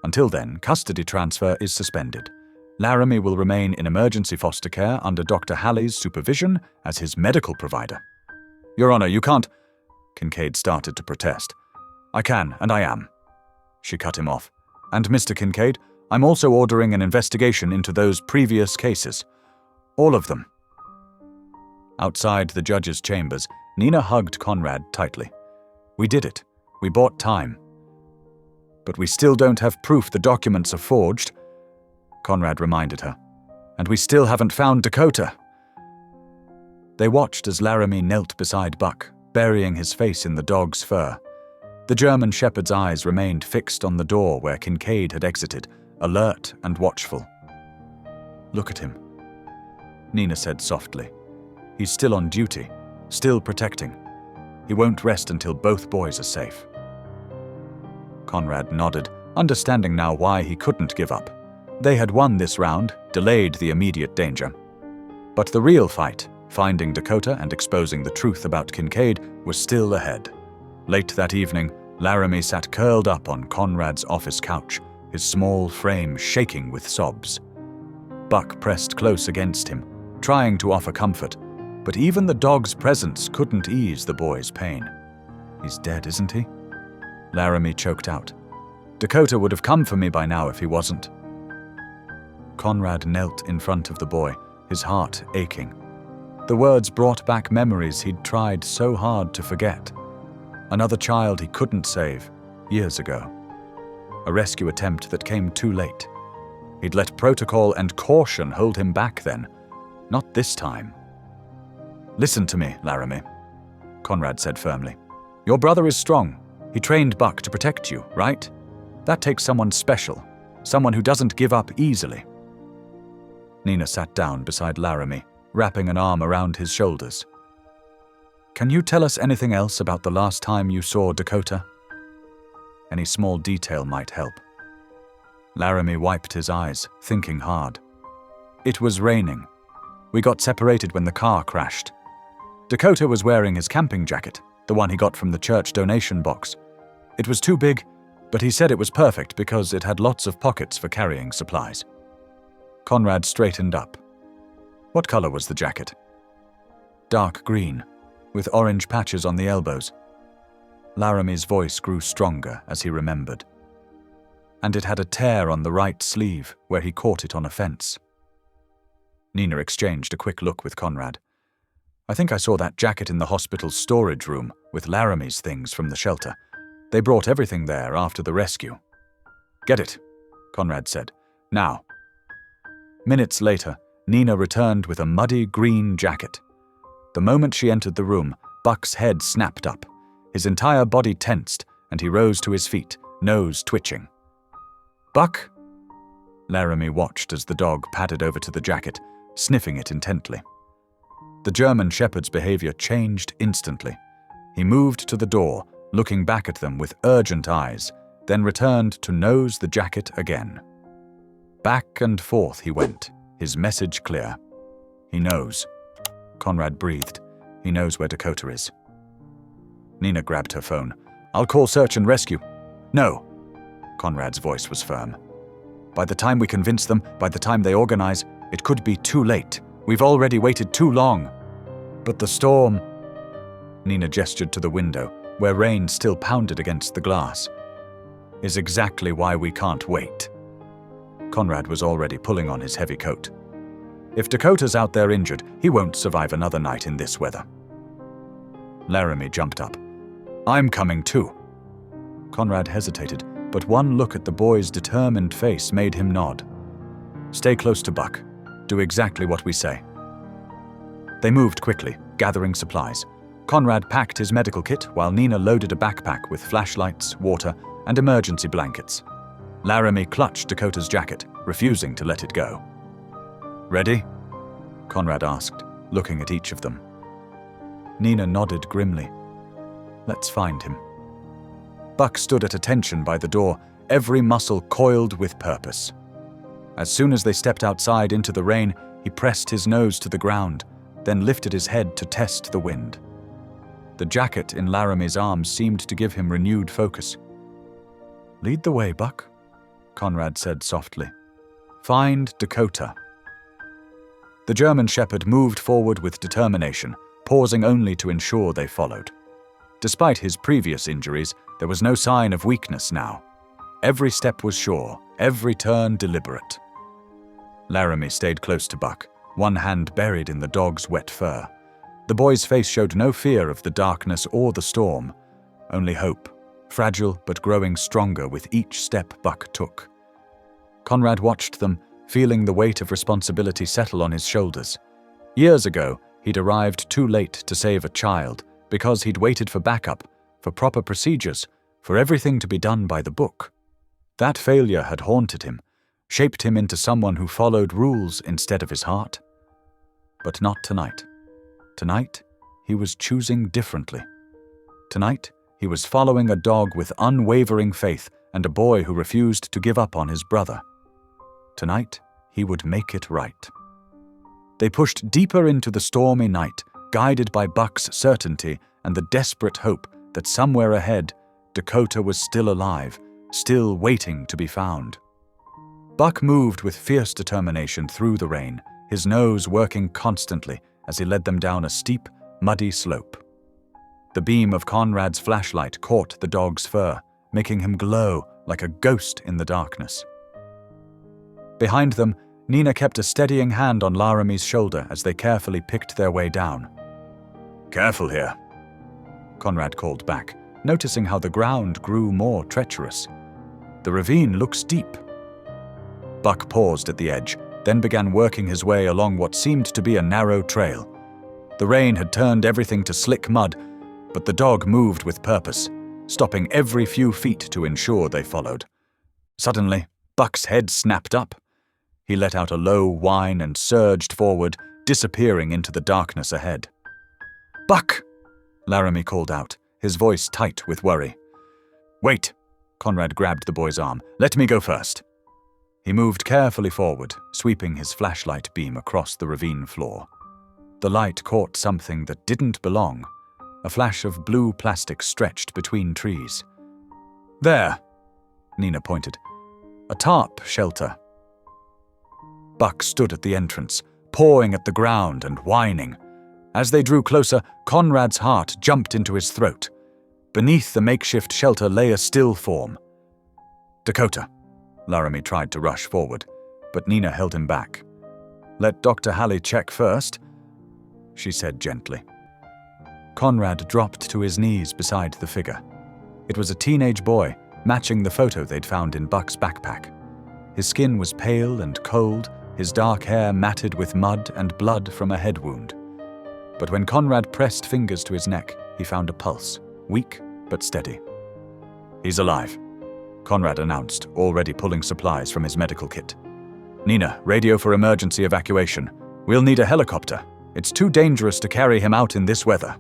Until then, custody transfer is suspended. Laramie will remain in emergency foster care under Dr. Halley's supervision as his medical provider. Your Honor, you can't... Kincaid started to protest. I can, and I am. She cut him off. And Mr. Kincaid, I'm also ordering an investigation into those previous cases. All of them. Outside the judge's chambers, Nina hugged Conrad tightly. We did it. We bought time. But we still don't have proof the documents are forged, Conrad reminded her. And we still haven't found Dakota. They watched as Laramie knelt beside Buck, burying his face in the dog's fur. The German shepherd's eyes remained fixed on the door where Kincaid had exited, alert and watchful. "Look at him," Nina said softly. "He's still on duty, still protecting. He won't rest until both boys are safe." Conrad nodded, understanding now why he couldn't give up. They had won this round, delayed the immediate danger. But the real fight, finding Dakota and exposing the truth about Kincaid, was still ahead. Late that evening, Laramie sat curled up on Conrad's office couch, his small frame shaking with sobs. Buck pressed close against him, trying to offer comfort, but even the dog's presence couldn't ease the boy's pain. "He's dead, isn't he?" Laramie choked out. "Dakota would have come for me by now if he wasn't." Conrad knelt in front of the boy, his heart aching. The words brought back memories he'd tried so hard to forget. Another child he couldn't save, years ago. A rescue attempt that came too late. He'd let protocol and caution hold him back then. Not this time. "Listen to me, Laramie," Conrad said firmly. "Your brother is strong. He trained Buck to protect you, right? That takes someone special, someone who doesn't give up easily." Nina sat down beside Laramie, wrapping an arm around his shoulders. "Can you tell us anything else about the last time you saw Dakota? Any small detail might help." Laramie wiped his eyes, thinking hard. "It was raining. We got separated when the car crashed. Dakota was wearing his camping jacket, the one he got from the church donation box. It was too big, but he said it was perfect because it had lots of pockets for carrying supplies." Conrad straightened up. "What color was the jacket?" "Dark green, with orange patches on the elbows." Laramie's voice grew stronger as he remembered. "And it had a tear on the right sleeve where he caught it on a fence." Nina exchanged a quick look with Conrad. "I think I saw that jacket in the hospital's storage room with Laramie's things from the shelter. They brought everything there after the rescue." "Get it," Conrad said. "Now." Minutes later, Nina returned with a muddy green jacket. The moment she entered the room, Buck's head snapped up. His entire body tensed, and he rose to his feet, nose twitching. "Buck?" Laramie watched as the dog padded over to the jacket, sniffing it intently. The German shepherd's behavior changed instantly. He moved to the door, looking back at them with urgent eyes, then returned to nose the jacket again. Back and forth he went, his message clear. "He knows." Conrad breathed. "He knows where Dakota is." Nina grabbed her phone. "I'll call search and rescue." "No." Conrad's voice was firm. "By the time we convince them, by the time they organize, it could be too late. We've already waited too long." "But the storm..." Nina gestured to the window, where rain still pounded against the glass. "Is exactly why we can't wait." Conrad was already pulling on his heavy coat. "If Dakota's out there injured, he won't survive another night in this weather." Laramie jumped up. "I'm coming too." Conrad hesitated, but one look at the boy's determined face made him nod. "Stay close to Buck. Do exactly what we say." They moved quickly, gathering supplies. Conrad packed his medical kit while Nina loaded a backpack with flashlights, water, and emergency blankets. Laramie clutched Dakota's jacket, refusing to let it go. "Ready?" Conrad asked, looking at each of them. Nina nodded grimly. "Let's find him." Buck stood at attention by the door, every muscle coiled with purpose. As soon as they stepped outside into the rain, he pressed his nose to the ground, then lifted his head to test the wind. The jacket in Laramie's arms seemed to give him renewed focus. "Lead the way, Buck," Conrad said softly. "Find Dakota." The German shepherd moved forward with determination, pausing only to ensure they followed. Despite his previous injuries, there was no sign of weakness now. Every step was sure, every turn deliberate. Laramie stayed close to Buck, one hand buried in the dog's wet fur. The boy's face showed no fear of the darkness or the storm, only hope, fragile but growing stronger with each step Buck took. Conrad watched them, feeling the weight of responsibility settle on his shoulders. Years ago, He'd arrived too late to save a child because he'd waited for backup, for proper procedures, for everything to be done by the book. That failure had haunted him, shaped him into someone who followed rules instead of his heart. But not tonight. Tonight, he was choosing differently. Tonight, he was following a dog with unwavering faith and a boy who refused to give up on his brother. Tonight, he would make it right. They pushed deeper into the stormy night, guided by Buck's certainty and the desperate hope that somewhere ahead, Dakota was still alive, still waiting to be found. Buck moved with fierce determination through the rain, his nose working constantly as he led them down a steep, muddy slope. The beam of Conrad's flashlight caught the dog's fur, making him glow like a ghost in the darkness. Behind them, Nina kept a steadying hand on Laramie's shoulder as they carefully picked their way down. "Careful here," Conrad called back, noticing how the ground grew more treacherous. "The ravine looks deep." Buck paused at the edge, then began working his way along what seemed to be a narrow trail. The rain had turned everything to slick mud, but the dog moved with purpose, stopping every few feet to ensure they followed. Suddenly, Buck's head snapped up. He let out a low whine and surged forward, disappearing into the darkness ahead. "Buck!" Laramie called out, his voice tight with worry. "Wait!" Conrad grabbed the boy's arm. "Let me go first." He moved carefully forward, sweeping his flashlight beam across the ravine floor. The light caught something that didn't belong, a flash of blue plastic stretched between trees. "There," Nina pointed. "A tarp shelter." Buck stood at the entrance, pawing at the ground and whining. As they drew closer, Conrad's heart jumped into his throat. Beneath the makeshift shelter lay a still form. "Dakota." Laramie tried to rush forward, but Nina held him back. "Let Dr. Halley check first," she said gently. Conrad dropped to his knees beside the figure. It was a teenage boy, matching the photo they'd found in Buck's backpack. His skin was pale and cold, his dark hair matted with mud and blood from a head wound. But when Conrad pressed fingers to his neck, he found a pulse, weak but steady. "He's alive," Conrad announced, already pulling supplies from his medical kit. "Nina, radio for emergency evacuation. We'll need a helicopter. It's too dangerous to carry him out in this weather."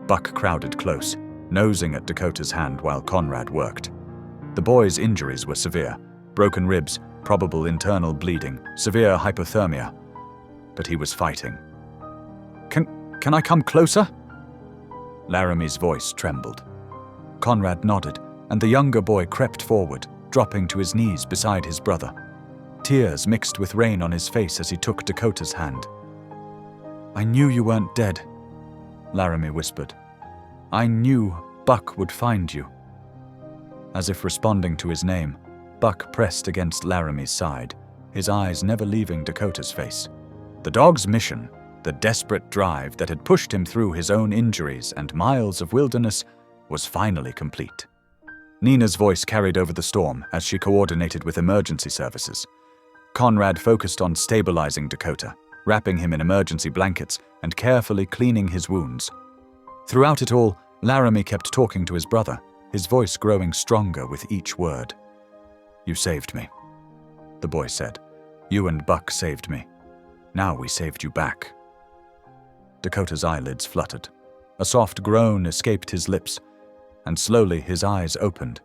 Buck crowded close, nosing at Dakota's hand while Conrad worked. The boy's injuries were severe: broken ribs, probable internal bleeding, severe hypothermia. But he was fighting. Can I come closer?" Laramie's voice trembled. Conrad nodded, and the younger boy crept forward, dropping to his knees beside his brother. Tears mixed with rain on his face as he took Dakota's hand. "I knew you weren't dead," Laramie whispered. "I knew Buck would find you." As if responding to his name, Buck pressed against Laramie's side, his eyes never leaving Dakota's face. The dog's mission, the desperate drive that had pushed him through his own injuries and miles of wilderness, was finally complete. Nina's voice carried over the storm as she coordinated with emergency services. Conrad focused on stabilizing Dakota, wrapping him in emergency blankets and carefully cleaning his wounds. Throughout it all, Laramie kept talking to his brother, his voice growing stronger with each word. "You saved me," the boy said. "You and Buck saved me. Now we saved you back." Dakota's eyelids fluttered. A soft groan escaped his lips, and slowly his eyes opened.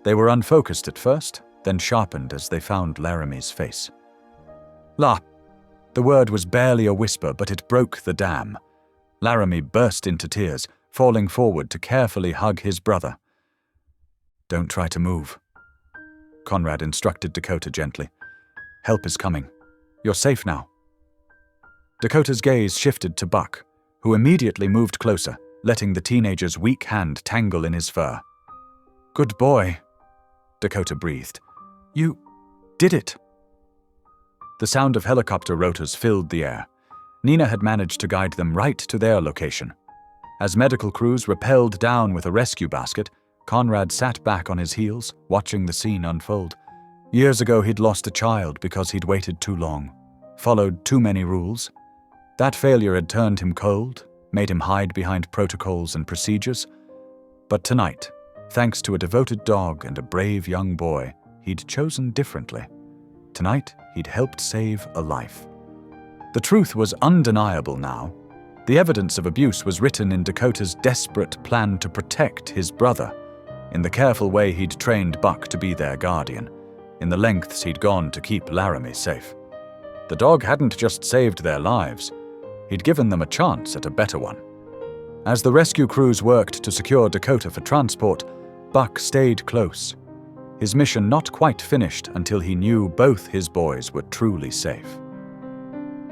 They were unfocused at first, then sharpened as they found Laramie's face. "La!" The word was barely a whisper, but it broke the dam. Laramie burst into tears, falling forward to carefully hug his brother. "Don't try to move," Conrad instructed Dakota gently. "Help is coming. You're safe now." Dakota's gaze shifted to Buck, who immediately moved closer, letting the teenager's weak hand tangle in his fur. "Good boy," Dakota breathed. "You did it." The sound of helicopter rotors filled the air. Nina had managed to guide them right to their location. As medical crews rappelled down with a rescue basket, Conrad sat back on his heels, watching the scene unfold. Years ago he'd lost a child because he'd waited too long, followed too many rules. That failure had turned him cold, made him hide behind protocols and procedures. But tonight, thanks to a devoted dog and a brave young boy, he'd chosen differently. Tonight, he'd helped save a life. The truth was undeniable now. The evidence of abuse was written in Dakota's desperate plan to protect his brother, in the careful way he'd trained Buck to be their guardian, in the lengths he'd gone to keep Laramie safe. The dog hadn't just saved their lives, he'd given them a chance at a better one. As the rescue crews worked to secure Dakota for transport, Buck stayed close. His mission not quite finished until he knew both his boys were truly safe.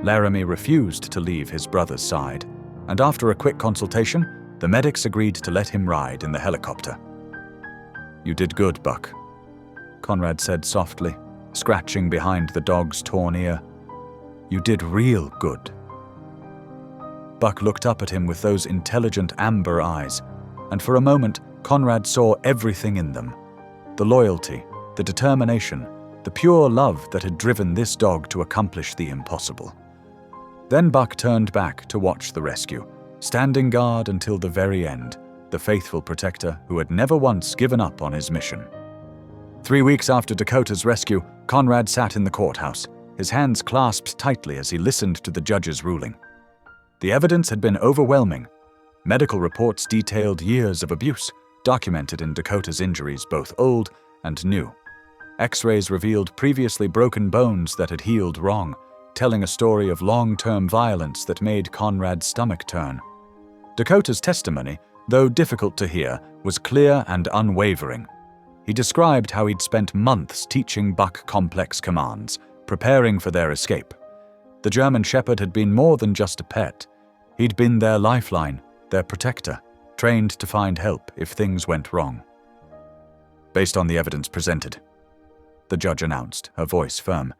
Laramie refused to leave his brother's side, and after a quick consultation, the medics agreed to let him ride in the helicopter. "You did good, Buck," Conrad said softly, scratching behind the dog's torn ear. "You did real good." Buck looked up at him with those intelligent amber eyes, and for a moment, Conrad saw everything in them. The loyalty, the determination, the pure love that had driven this dog to accomplish the impossible. Then Buck turned back to watch the rescue, standing guard until the very end, the faithful protector who had never once given up on his mission. 3 weeks after Dakota's rescue, Conrad sat in the courthouse, his hands clasped tightly as he listened to the judge's ruling. The evidence had been overwhelming. Medical reports detailed years of abuse, documented in Dakota's injuries, both old and new. X-rays revealed previously broken bones that had healed wrong, telling a story of long-term violence that made Conrad's stomach turn. Dakota's testimony, though difficult to hear, was clear and unwavering. He described how he'd spent months teaching Buck complex commands, preparing for their escape. The German Shepherd had been more than just a pet. He'd been their lifeline, their protector, trained to find help if things went wrong. "Based on the evidence presented," the judge announced, her voice firm,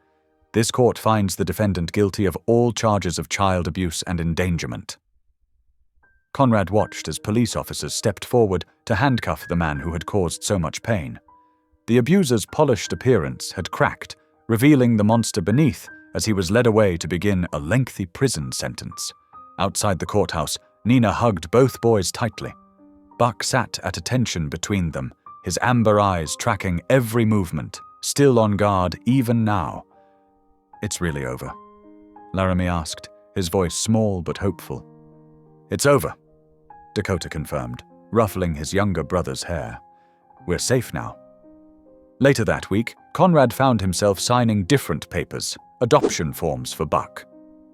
"this court finds the defendant guilty of all charges of child abuse and endangerment." Conrad watched as police officers stepped forward to handcuff the man who had caused so much pain. The abuser's polished appearance had cracked, revealing the monster beneath as he was led away to begin a lengthy prison sentence. Outside the courthouse, Nina hugged both boys tightly. Buck sat at attention between them, his amber eyes tracking every movement, still on guard even now. "It's really over?" Laramie asked, his voice small but hopeful. "It's over," Dakota confirmed, ruffling his younger brother's hair. "We're safe now." Later that week, Conrad found himself signing different papers, adoption forms for Buck.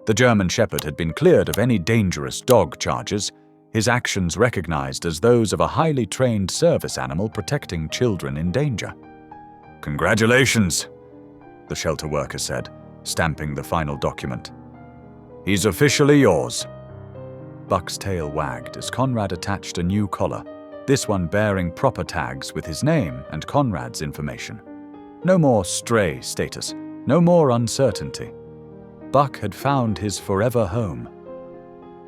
The German Shepherd had been cleared of any dangerous dog charges, his actions recognized as those of a highly trained service animal protecting children in danger. "Congratulations," the shelter worker said, stamping the final document. "He's officially yours." Buck's tail wagged as Conrad attached a new collar, this one bearing proper tags with his name and Conrad's information. No more stray status, no more uncertainty. Buck had found his forever home.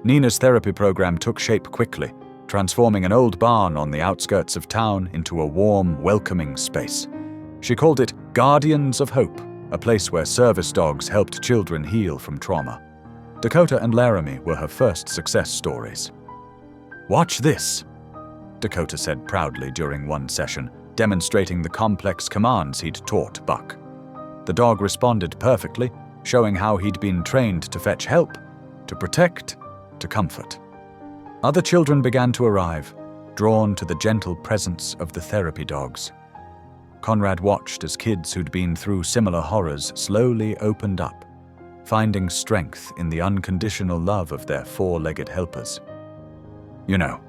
Nina's therapy program took shape quickly, transforming an old barn on the outskirts of town into a warm, welcoming space. She called it Guardians of Hope, a place where service dogs helped children heal from trauma. Dakota and Laramie were her first success stories. "Watch this," Dakota said proudly during one session, demonstrating the complex commands he'd taught Buck. The dog responded perfectly, showing how he'd been trained to fetch help, to protect, to comfort. Other children began to arrive, drawn to the gentle presence of the therapy dogs. Conrad watched as kids who'd been through similar horrors slowly opened up, finding strength in the unconditional love of their four-legged helpers. "You know,"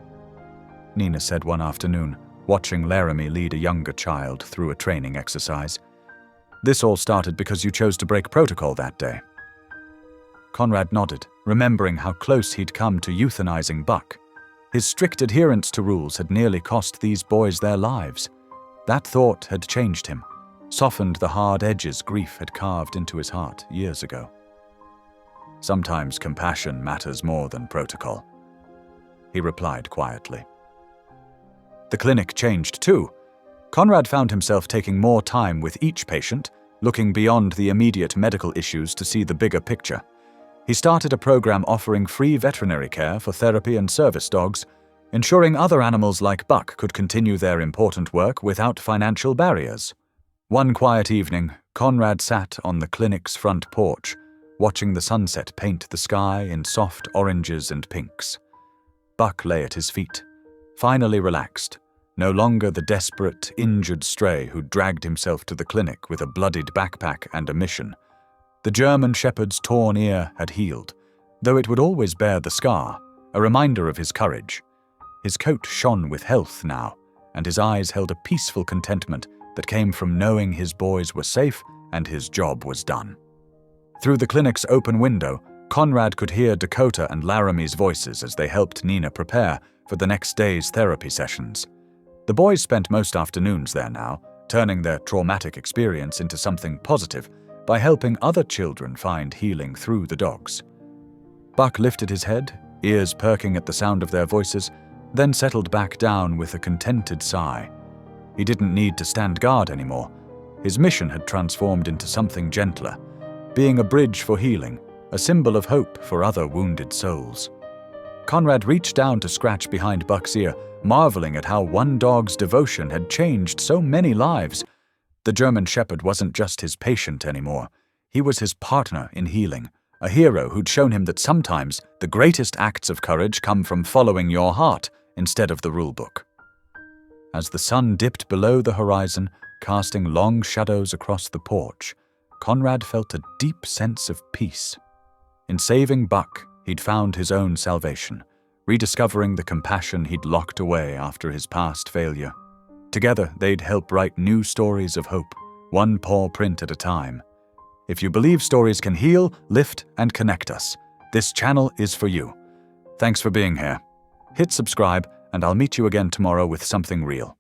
Nina said one afternoon, watching Laramie lead a younger child through a training exercise, "this all started because you chose to break protocol that day." Conrad nodded, remembering how close he'd come to euthanizing Buck. His strict adherence to rules had nearly cost these boys their lives. That thought had changed him, softened the hard edges grief had carved into his heart years ago. "Sometimes compassion matters more than protocol," he replied quietly. The clinic changed too. Conrad found himself taking more time with each patient, looking beyond the immediate medical issues to see the bigger picture. He started a program offering free veterinary care for therapy and service dogs, ensuring other animals like Buck could continue their important work without financial barriers. One quiet evening, Conrad sat on the clinic's front porch, watching the sunset paint the sky in soft oranges and pinks. Buck lay at his feet, finally relaxed, no longer the desperate, injured stray who dragged himself to the clinic with a bloodied backpack and a mission. The German shepherd's torn ear had healed, though it would always bear the scar, a reminder of his courage. His coat shone with health now, and his eyes held a peaceful contentment that came from knowing his boys were safe and his job was done. Through the clinic's open window, Conrad could hear Dakota and Laramie's voices as they helped Nina prepare for the next day's therapy sessions. The boys spent most afternoons there now, turning their traumatic experience into something positive by helping other children find healing through the dogs. Buck lifted his head, ears perking at the sound of their voices, then settled back down with a contented sigh. He didn't need to stand guard anymore. His mission had transformed into something gentler, being a bridge for healing, a symbol of hope for other wounded souls. Conrad reached down to scratch behind Buck's ear, marveling at how one dog's devotion had changed so many lives. The German shepherd wasn't just his patient anymore. He was his partner in healing, a hero who'd shown him that sometimes the greatest acts of courage come from following your heart instead of the rulebook. As the sun dipped below the horizon, casting long shadows across the porch, Conrad felt a deep sense of peace. In saving Buck, he'd found his own salvation, rediscovering the compassion he'd locked away after his past failure. Together, they'd help write new stories of hope, one paw print at a time. If you believe stories can heal, lift, and connect us, this channel is for you. Thanks for being here. Hit subscribe, and I'll meet you again tomorrow with something real.